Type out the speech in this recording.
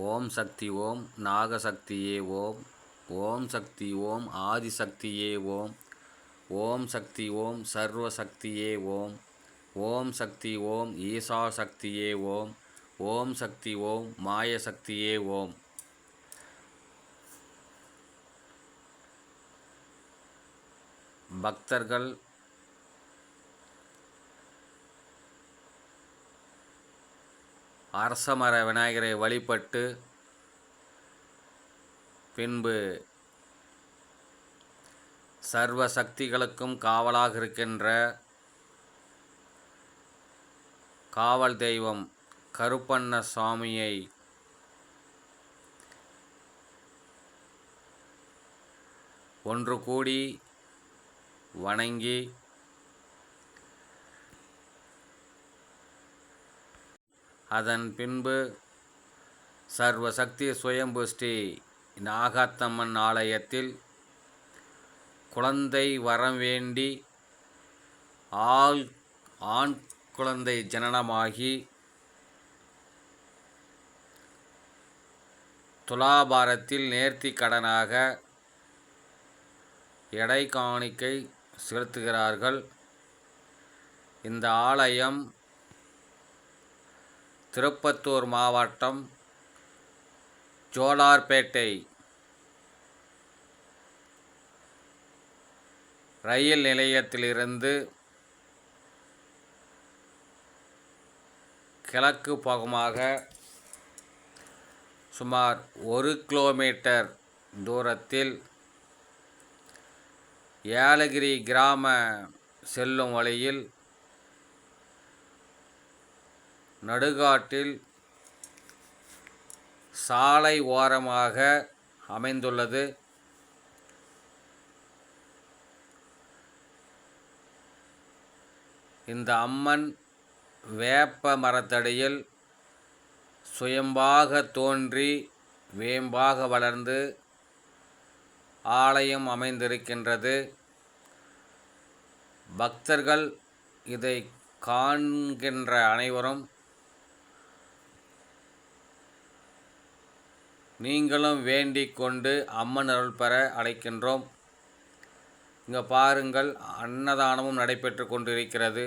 ஓம் சக்தி ஓம் நாகசக்தியே ஓம். ஓம் சக்தி ஓம் ஆதிசக்தியே ஓம். ஓம் சக்தி ஓம் சர்வசக்தியே ஓம். ஓம் சக்தி ஓம் ஈசா சக்தியே ஓம். ஓம் சக்தி ஓம் மாயசக்தியே ஓம். பக்தர்கள் அரசமர விநாயகரை வழிபட்டு பின்பு சர்வ சக்திகளுக்கும் காவலாக இருக்கின்ற காவல் தெய்வம் கருப்பண்ண சுவாமியை ஒன்று கூடி வணங்கி அதன் பின்பு சர்வசக்தி சுயம்பு ஸ்ரீ நாகாத்தம்மன் ஆலயத்தில் குழந்தை வரம் வேண்டி ஆண் குழந்தை ஜனனமாகி துலாபாரத்தில் நேர்த்தி கடனாக எடை காணிக்கை செலுத்துகிறார்கள். இந்த ஆலயம் திருப்பத்தூர் மாவட்டம் ஜோலார்பேட்டை ரயில் நிலையத்திலிருந்து கிழக்கு பக்கமாக சுமார் 1 கிலோமீட்டர் தூரத்தில் ஏலகிரி கிராம செல்லும் வழியில் நடுகாட்டில் சாலை ஓரமாக அமைந்துள்ளது. இந்த அம்மன் வேப்ப மரத்தடியில் சுயம்பாக தோன்றி வேம்பாக வளர்ந்து ஆலயம் அமைந்திருக்கின்றது. பக்தர்கள் இதை காண்கின்ற அனைவரும் நீங்களும் வேண்டிக் கொண்டு அம்மன் அருள் பெற அழைக்கின்றோம். இங்கே பாருங்கள், அன்னதானமும் நடைபெற்று கொண்டிருக்கிறது.